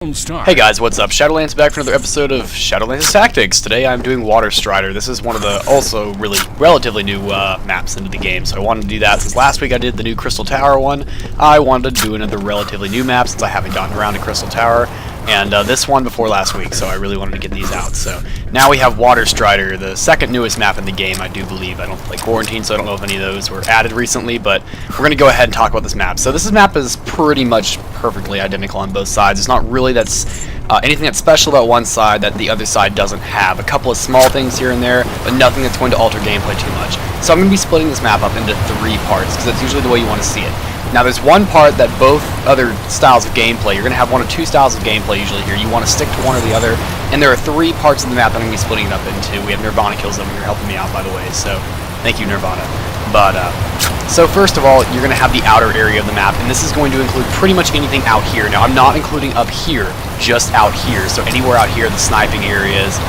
Hey guys, what's up? Shadolance back for another episode of Shadowlance's Tactics. Today I'm doing Water Strider. This is one of the also really relatively new maps into the game, so I wanted to do that. Since last week I did the new Crystal Tower one, I wanted to do another relatively new map since I haven't gotten around to Crystal Tower, and this one before last week, so I really wanted to get these out. So now we have Water Strider, the second newest map in the game, I do believe. I don't play Quarantine, so I don't know if any of those were added recently, but we're going to go ahead and talk about this map. So this map is pretty much perfectly identical on both sides. It's not really anything that's special about one side that the other side doesn't have. A couple of small things here and there, but nothing that's going to alter gameplay too much. So I'm going to be splitting this map up into 3 parts, because that's usually the way you want to see it. Now there's one part that both other styles of gameplay, you're going to have one of 2 styles of gameplay usually here. You want to stick to one or the other, and there are 3 parts of the map that I'm going to be splitting it up into. We have Nirvana kills them, you're helping me out by the way, so thank you Nirvana. But, so first of all, you're going to have the outer area of the map, and this is going to include pretty much anything out here. Now I'm not including up here, just out here, so anywhere out here, the sniping areas,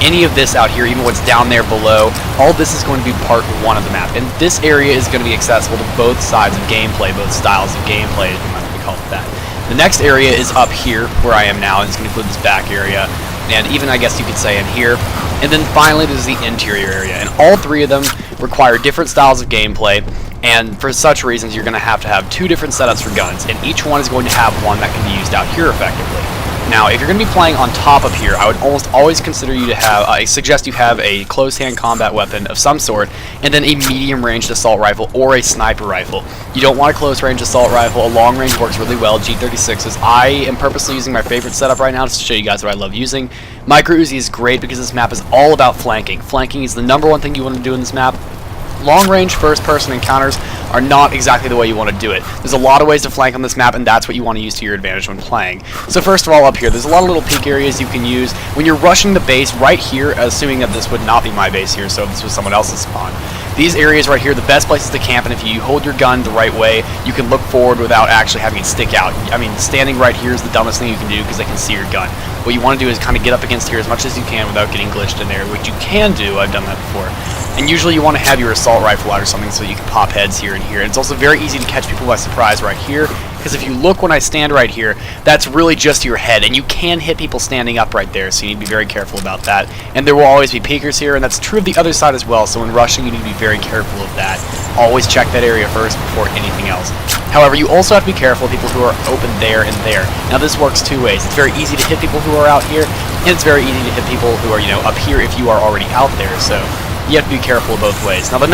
any of this out here, even what's down there below, all this is going to be part 1 of the map. And this area is going to be accessible to both sides of gameplay, both styles of gameplay, if you might want to call it that. The next area is up here, where I am now, and it's going to include this back area, and even, I guess you could say, in here. And then finally, there's the interior area, and all 3 of them require different styles of gameplay, and for such reasons, you're going to have 2 different setups for guns, and each one is going to have one that can be used out here effectively. Now, if you're going to be playing on top of here, I would almost always consider you to have, I suggest you have a close-hand combat weapon of some sort, and then a medium-ranged assault rifle or a sniper rifle. You don't want a close-range assault rifle. A long-range works really well. G36s. I am purposely using my favorite setup right now to show you guys what I love using. Micro Uzi is great because this map is all about flanking. Flanking is the #1 thing you want to do in this map. Long-range first-person encounters are not exactly the way you want to do it. There's a lot of ways to flank on this map, and that's what you want to use to your advantage when playing. So first of all, up here, there's a lot of little peek areas you can use. When you're rushing the base right here, assuming that this would not be my base here, so if this was someone else's spawn, these areas right here, the best places to camp, and if you hold your gun the right way, you can look forward without actually having it stick out. I mean, standing right here is the dumbest thing you can do because they can see your gun. What you want to do is kind of get up against here as much as you can without getting glitched in there, which you can do. I've done that before. And usually you want to have your assault rifle out or something so you can pop heads here and here. And it's also very easy to catch people by surprise right here, because if you look when I stand right here, that's really just your head, and you can hit people standing up right there, so you need to be very careful about that. And there will always be peekers here, and that's true of the other side as well, so when rushing you need to be very careful of that. Always check that area first before anything else. However, you also have to be careful of people who are open there and there. Now this works 2 ways. It's very easy to hit people who are out here, and it's very easy to hit people who are, up here if you are already out there, so you have to be careful both ways. Now the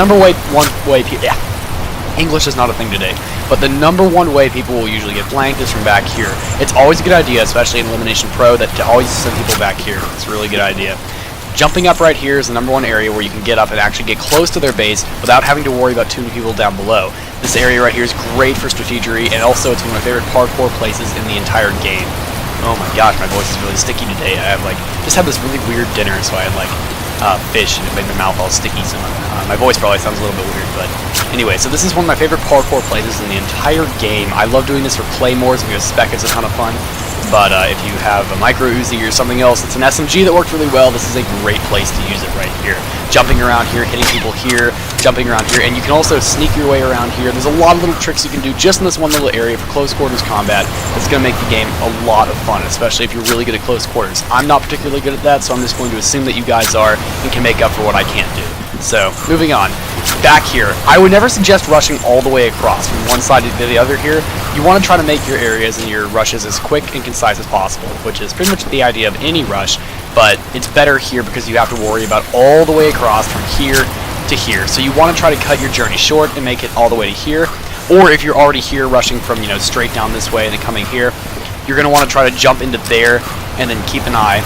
English is not a thing today, but the #1 way people will usually get flanked is from back here. It's always a good idea, especially in Elimination Pro, to always send people back here. It's a really good idea. Jumping up right here is the #1 area where you can get up and actually get close to their base without having to worry about too many people down below. This area right here is great for strategery, and also it's one of my favorite parkour places in the entire game. Oh my gosh, my voice is really sticky today. I have just had this really weird dinner, so I had fish, and it made my mouth all sticky, so my voice probably sounds a little bit weird, but anyway, so this is one of my favorite parkour places in the entire game. I love doing this for claymores because spec is a ton of fun, but if you have a Micro Uzi or something else, it's an SMG that worked really well, this is a great place to use it right here. Jumping around here, hitting people here, jumping around here, and you can also sneak your way around here. There's a lot of little tricks you can do just in this one little area for close quarters combat. It's going to make the game a lot of fun, especially if you're really good at close quarters. I'm not particularly good at that, so I'm just going to assume that you guys are and can make up for what I can't do. So, moving on. Back here, I would never suggest rushing all the way across from one side to the other here. You want to try to make your areas and your rushes as quick and concise as possible, which is pretty much the idea of any rush, but it's better here because you have to worry about all the way across from here to here. So you want to try to cut your journey short and make it all the way to here, or if you're already here rushing from, straight down this way and then coming here, you're going to want to try to jump into there and then keep an eye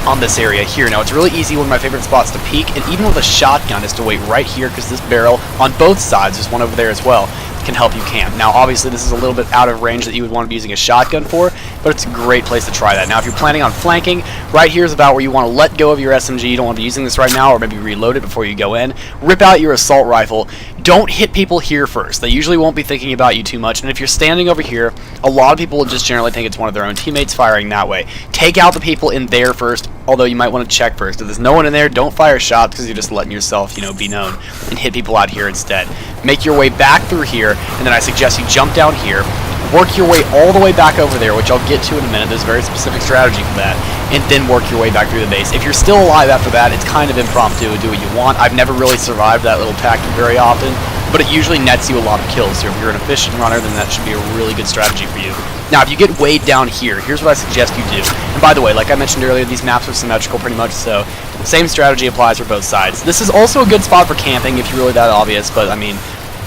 on this area here. Now it's really easy, one of my favorite spots to peek, and even with a shotgun is to wait right here because this barrel on both sides, there's one over there as well, can help you camp. Now obviously this is a little bit out of range that you would want to be using a shotgun for, but it's a great place to try that. Now if you're planning on flanking, right here is about where you want to let go of your SMG. You don't want to be using this right now, or maybe reload it before you go in. Rip out your assault rifle. Don't hit people here first. They usually won't be thinking about you too much, and if you're standing over here, a lot of people will just generally think it's one of their own teammates firing that way. Take out the people in there first, although you might want to check first. If there's no one in there, don't fire shots because you're just letting yourself, be known, and hit people out here instead. Make your way back through here, and then I suggest you jump down here, work your way all the way back over there, which I'll get to in a minute. There's a very specific strategy for that, and then work your way back through the base. If you're still alive after that, it's kind of impromptu, do what you want. I've never really survived that little tactic very often, but it usually nets you a lot of kills, so if you're an efficient runner, then that should be a really good strategy for you. Now, if you get way down here, here's what I suggest you do. And by the way, like I mentioned earlier, these maps are symmetrical pretty much, so same strategy applies for both sides. This is also a good spot for camping if you're really that obvious, but I mean,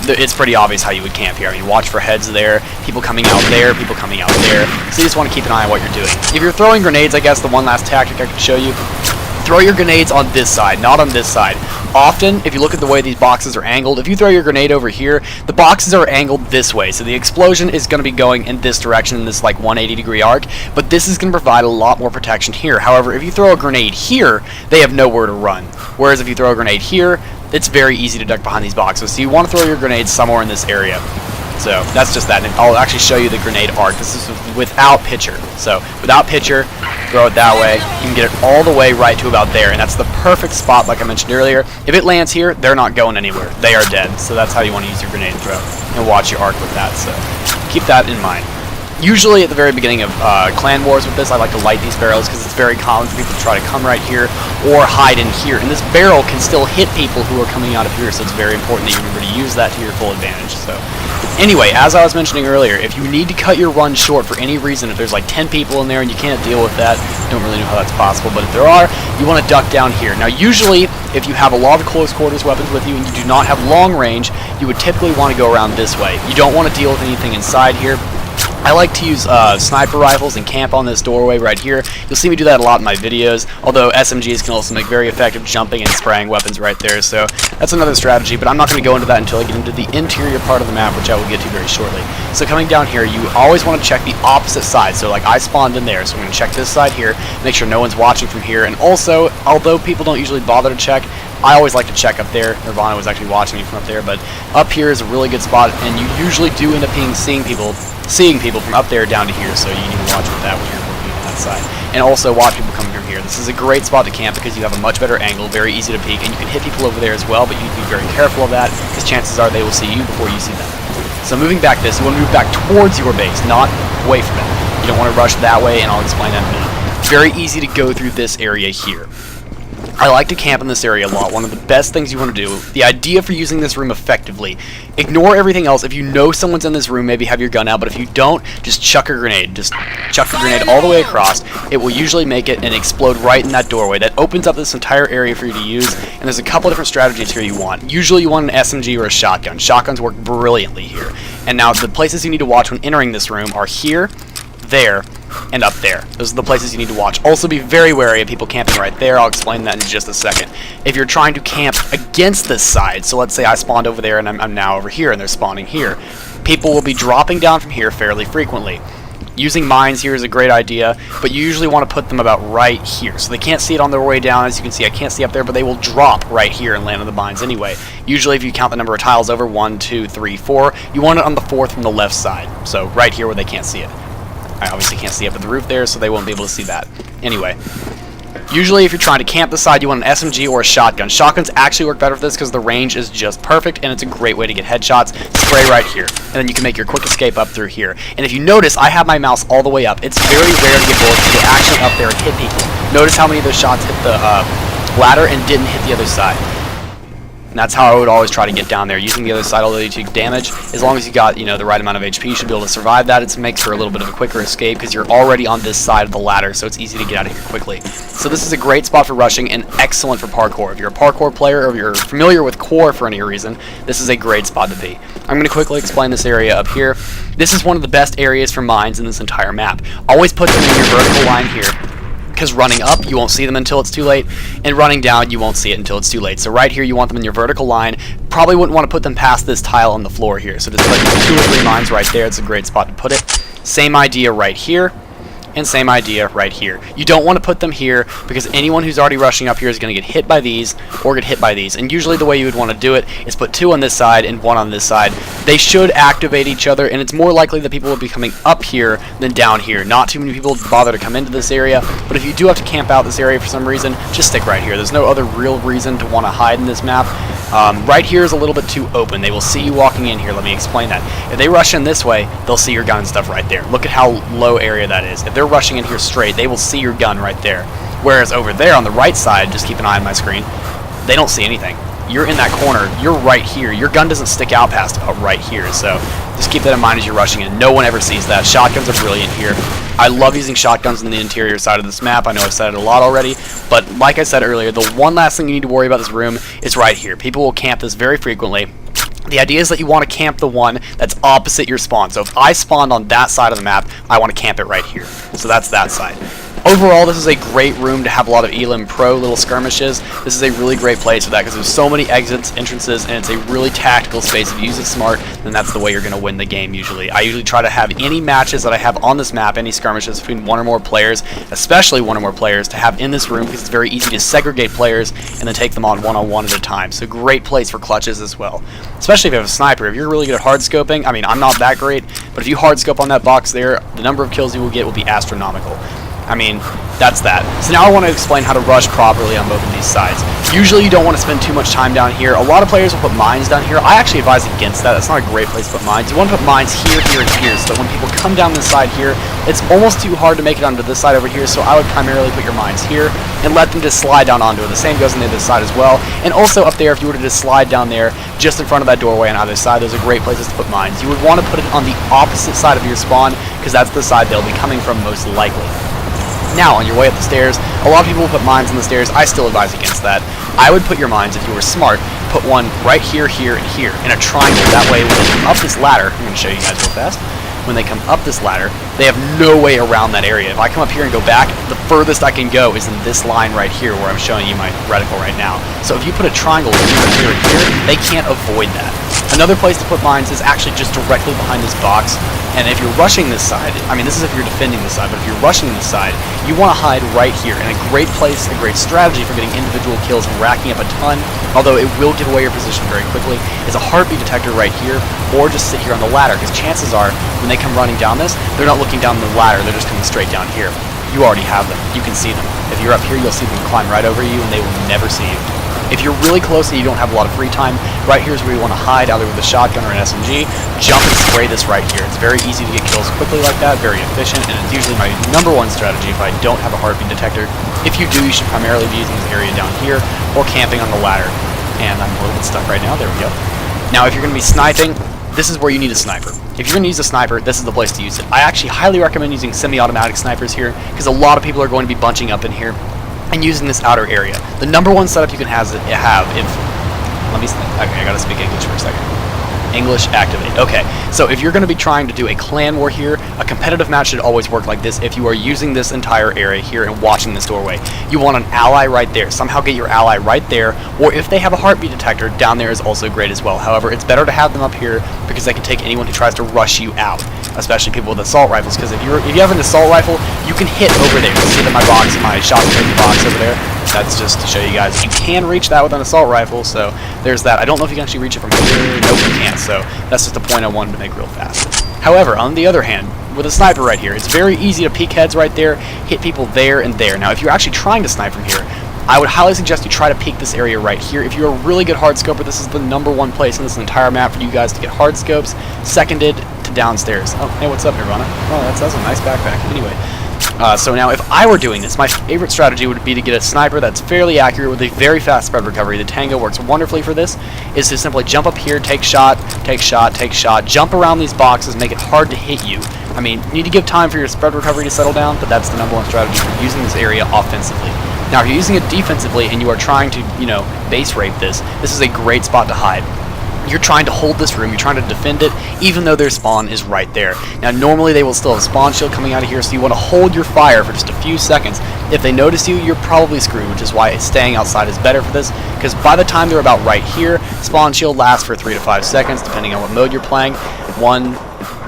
it's pretty obvious how you would camp here. I mean, watch for heads there, people coming out there, people coming out there, so you just want to keep an eye on what you're doing. If you're throwing grenades, I guess the one last tactic I could show you, throw your grenades on this side, not on this side. Often, if you look at the way these boxes are angled, if you throw your grenade over here, the boxes are angled this way, so the explosion is going to be going in this direction, in this like 180-degree arc, but this is going to provide a lot more protection here. However, if you throw a grenade here, they have nowhere to run, whereas if you throw a grenade here, it's very easy to duck behind these boxes, so you want to throw your grenades somewhere in this area. So that's just that, and I'll actually show you the grenade arc. This is without pitcher. So without pitcher, throw it that way. You can get it all the way right to about there, and that's the perfect spot, like I mentioned earlier. If it lands here, they're not going anywhere. They are dead. So that's how you want to use your grenade throw, and watch your arc with that. So keep that in mind. Usually at the very beginning of clan wars with this, I like to light these barrels because it's very common for people to try to come right here or hide in here. And this barrel can still hit people who are coming out of here, so it's very important that you remember to use that to your full advantage. So anyway, as I was mentioning earlier, if you need to cut your run short for any reason, if there's like 10 people in there and you can't deal with that, don't really know how that's possible, but if there are, you want to duck down here. Now usually, if you have a lot of close quarters weapons with you and you do not have long range, you would typically want to go around this way. You don't want to deal with anything inside here. I like to use sniper rifles and camp on this doorway right here. You'll see me do that a lot in my videos, although SMGs can also make very effective jumping and spraying weapons right there, so that's another strategy, but I'm not going to go into that until I get into the interior part of the map, which I will get to very shortly. So coming down here, you always want to check the opposite side, so like I spawned in there, so I'm going to check this side here, make sure no one's watching from here, and also, although people don't usually bother to check, I always like to check up there. Nirvana was actually watching me from up there, but up here is a really good spot, and you usually do end up seeing people from up there down to here, so you need to watch with that when you're working on that side. And also watch people coming from here. This is a great spot to camp because you have a much better angle, very easy to peek, and you can hit people over there as well, but you need to be very careful of that because chances are they will see you before you see them. So moving back this, you want to move back towards your base, not away from it. You don't want to rush that way, and I'll explain that in a minute. Very easy to go through this area here. I like to camp in this area a lot. One of the best things you want to do, the idea for using this room effectively, ignore everything else. If you know someone's in this room, maybe have your gun out, but if you don't, just chuck a grenade. Just chuck a grenade all the way across. It will usually make it and explode right in that doorway. That opens up this entire area for you to use, and there's a couple different strategies here you want. Usually you want an SMG or a shotgun. Shotguns work brilliantly here. And now the places you need to watch when entering this room are here, there, and up there. Those are the places you need to watch. Also be very wary of people camping right there. I'll explain that in just a second. If you're trying to camp against this side, so let's say I spawned over there and I'm now over here and they're spawning here, people will be dropping down from here fairly frequently. Using mines here is a great idea, but you usually want to put them about right here. So they can't see it on their way down. As you can see, I can't see up there, but they will drop right here and land on the mines anyway. Usually if you count the number of tiles over, 1, 2, 3, 4, you want it on the 4th from the left side. So right here where they can't see it. I obviously can't see up at the roof there, so they won't be able to see that. Anyway, usually if you're trying to camp the side, you want an SMG or a shotgun. Shotguns actually work better for this because the range is just perfect, and it's a great way to get headshots. Spray right here, and then you can make your quick escape up through here. And if you notice, I have my mouse all the way up. It's very rare to get bullets to go actually up there and hit people. Notice how many of those shots hit the ladder and didn't hit the other side. And that's how I would always try to get down there, using the other side, although you take damage. As long as you got, the right amount of HP, you should be able to survive that. It makes for a little bit of a quicker escape because you're already on this side of the ladder, so it's easy to get out of here quickly. So this is a great spot for rushing and excellent for parkour. If you're a parkour player or if you're familiar with core for any reason, this is a great spot to be. I'm going to quickly explain this area up here. This is one of the best areas for mines in this entire map. Always put them in your vertical line here, because running up, you won't see them until it's too late, and running down, you won't see it until it's too late. So right here, you want them in your vertical line. Probably wouldn't want to put them past this tile on the floor here. So just like 2 or 3 mines right there, it's a great spot to put it. Same idea right here, and same idea right here. You don't want to put them here because anyone who's already rushing up here is going to get hit by these or get hit by these. And usually the way you would want to do it is put 2 on this side and 1 on this side. They should activate each other, and it's more likely that people will be coming up here than down here. Not too many people bother to come into this area, but if you do have to camp out this area for some reason, just stick right here. There's no other real reason to want to hide in this map. Right here is a little bit too open. They will see you walking in here. Let me explain that. If they rush in this way, they'll see your gun and stuff right there. Look at how low area that is. If they're rushing in here straight, they will see your gun right there. Whereas over there on the right side, just keep an eye on my screen, they don't see anything. You're in that corner. You're right here. Your gun doesn't stick out past about right here. So just keep that in mind as you're rushing in. No one ever sees that. Shotguns are brilliant here. I love using shotguns in the interior side of this map. I know I've said it a lot already, but like I said earlier, the one last thing you need to worry about this room is right here. People will camp this very frequently. The idea is that you want to camp the one that's opposite your spawn. So if I spawned on that side of the map, I want to camp it right here. So that's that side. Overall, this is a great room to have a lot of Elim Pro little skirmishes. This is a really great place for that because there's so many exits, entrances, and it's a really tactical space. If you use it smart, then that's the way you're going to win the game usually. I usually try to have any matches that I have on this map, any skirmishes between one or more players, especially one or more players, to have in this room because it's very easy to segregate players and then take them on one-on-one at a time. So great place for clutches as well. Especially if you have a sniper. If you're really good at hard scoping, I mean, I'm not that great, but if you hard scope on that box there, the number of kills you will get will be astronomical. I mean, that's that. So now I want to explain how to rush properly on both of these sides. Usually you don't want to spend too much time down here. A lot of players will put mines down here. I actually advise against that. That's not a great place to put mines. You want to put mines here, here, and here, so that when people come down this side here, it's almost too hard to make it onto this side over here, so I would primarily put your mines here and let them just slide down onto it. The same goes on the other side as well. And also up there, if you were to just slide down there, just in front of that doorway on either side, those are great places to put mines. You would want to put it on the opposite side of your spawn, because that's the side they'll be coming from most likely. Now, on your way up the stairs, a lot of people will put mines on the stairs. I still advise against that. I would put your mines, if you were smart, put one right here, here, and here, in a triangle. That way, when they come up this ladder, I'm going to show you guys real fast. When they come up this ladder, they have no way around that area. If I come up here and go back, the furthest I can go is in this line right here where I'm showing you my reticle right now. So if you put a triangle here, here, and here, they can't avoid that. Another place to put mines is actually just directly behind this box. And if you're rushing this side, I mean, this is if you're defending this side, but if you're rushing this side, you want to hide right here. And a great place, a great strategy for getting individual kills and racking up a ton, although it will give away your position very quickly, is a heartbeat detector right here, or just sit here on the ladder, because chances are, when they come running down this, they're not looking down the ladder, they're just coming straight down here. You already have them. You can see them. If you're up here, you'll see them climb right over you, and they will never see you. If you're really close and you don't have a lot of free time, right here is where you want to hide, either with a shotgun or an SMG. Jump and spray this right here. It's very easy to get kills quickly like that, very efficient, and it's usually my #1 strategy if I don't have a heartbeat detector. If you do, you should primarily be using this area down here or camping on the ladder. And I'm a little bit stuck right now. There we go. Now, if you're going to be sniping, this is where you need a sniper. If you're going to use a sniper, this is the place to use it. I actually highly recommend using semi-automatic snipers here, because a lot of people are going to be bunching up in here and using this outer area. The #1 setup you can have if, let me, okay, I gotta speak English for a second. English activate. Okay, so if you're going to be trying to do a clan war here, a competitive match should always work like this if you are using this entire area here and watching this doorway. You want an ally right there. Somehow get your ally right there, or if they have a heartbeat detector, down there is also great as well. However, it's better to have them up here because they can take anyone who tries to rush you out, especially people with assault rifles, because if you have an assault rifle, you can hit over there. You see that my shotgun box over there? That's just to show you guys you can reach that with an assault rifle, so there's that. I don't know if you can actually reach it from here. Nope, you can't, so that's just a point I wanted to make real fast. However, on the other hand, with a sniper right here, it's very easy to peek heads right there, hit people there and there. Now, if you're actually trying to snipe from here, I would highly suggest you try to peek this area right here. If you're a really good hard scoper, this is the #1 place in this entire map for you guys to get hard scopes, seconded to downstairs. Oh, hey, what's up, Nirvana? Oh, that's a nice backpack. Anyway. So now, if I were doing this, my favorite strategy would be to get a sniper that's fairly accurate with a very fast spread recovery. The Tango works wonderfully for this, is to simply jump up here, take shot, take shot, take shot, jump around these boxes, make it hard to hit you. I mean, you need to give time for your spread recovery to settle down, but that's the #1 strategy for using this area offensively. Now, if you're using it defensively and you are trying to, base rape this is a great spot to hide. You're trying to hold this room, you're trying to defend it, even though their spawn is right there. Now, normally they will still have a spawn shield coming out of here, so you want to hold your fire for just a few seconds. If they notice you, you're probably screwed, which is why staying outside is better for this, because by the time they're about right here, spawn shield lasts for 3 to 5 seconds, depending on what mode you're playing. 1,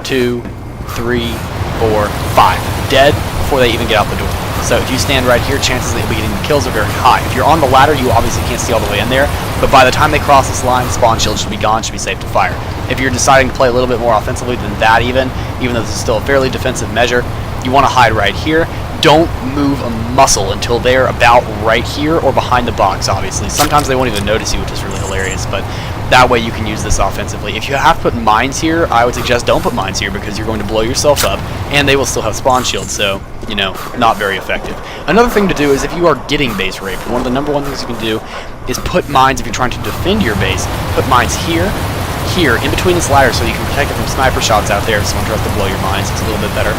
2, 3, 4, 5. Dead before they even get out the door. So if you stand right here, chances that you'll be getting the kills are very high. If you're on the ladder, you obviously can't see all the way in there, but by the time they cross this line, spawn shield should be gone, should be safe to fire. If you're deciding to play a little bit more offensively than that even though this is still a fairly defensive measure, you want to hide right here. Don't move a muscle until they're about right here or behind the box, obviously. Sometimes they won't even notice you, which is really hilarious. battle areas, but that way you can use this offensively. If you have to put mines here, I would suggest don't put mines here because you're going to blow yourself up, and they will still have spawn shields, so, you know, not very effective. Another thing to do is if you are getting base raped, one of the number one things you can do is put mines, if you're trying to defend your base, put mines here, in between this ladder so you can protect it from sniper shots out there if someone tries to blow your mines. It's a little bit better.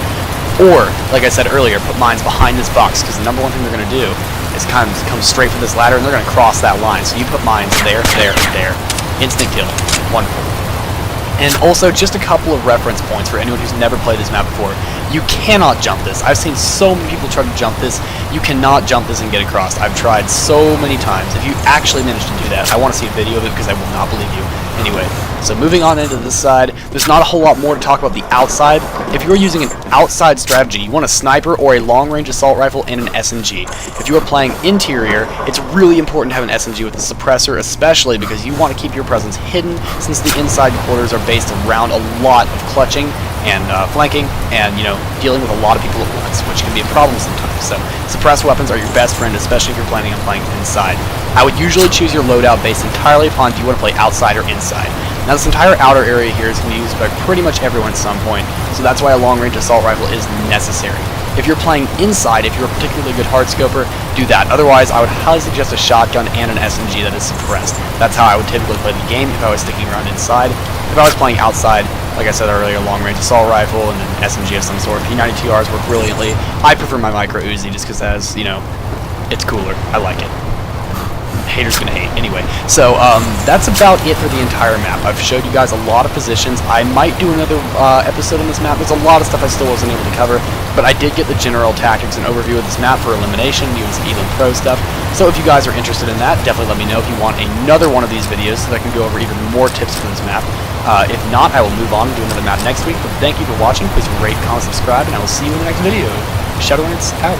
Or, like I said earlier, put mines behind this box, because the number one thing they're going to do is kind of come straight for this ladder, and they're going to cross that line. So you put mines there, there, and there. Instant kill. Wonderful. And also, just a couple of reference points for anyone who's never played this map before. You cannot jump this. I've seen so many people try to jump this. You cannot jump this and get across. I've tried so many times. If you actually manage to do that, I want to see a video of it because I will not believe you. Anyway, so moving on into this side, there's not a whole lot more to talk about the outside. If you're using an outside strategy, you want a sniper or a long-range assault rifle and an SMG. If you are playing interior, it's really important to have an SMG with a suppressor, especially because you want to keep your presence hidden since the inside quarters are based around a lot of clutching and flanking and, you know, dealing with a lot of people at once, which can be a problem sometimes. So suppressed weapons are your best friend, especially if you're planning on playing inside. I would usually choose your loadout based entirely upon do you want to play outside or inside. Now this entire outer area here is going to be used by pretty much everyone at some point, so that's why a long-range assault rifle is necessary. If you're playing inside, if you're a particularly good hardscoper, do that. Otherwise, I would highly suggest a shotgun and an SMG that is suppressed. That's how I would typically play the game if I was sticking around inside. If I was playing outside, like I said earlier, long-range assault rifle and an SMG of some sort. P92Rs work brilliantly. I prefer my micro Uzi just because it has, you know, it's cooler. I like it. Haters gonna hate. Anyway, so that's about it for the entire map. I've showed you guys a lot of positions. I might do another episode on this map. There's a lot of stuff I still wasn't able to cover, but I did get the general tactics and overview of this map for elimination, using some Elim Pro stuff. So if you guys are interested in that, definitely let me know if you want another one of these videos so that I can go over even more tips for this map. If not, I will move on and do another map next week. But thank you for watching. Please rate, comment, subscribe, and I will see you in the next video. Shadolance out.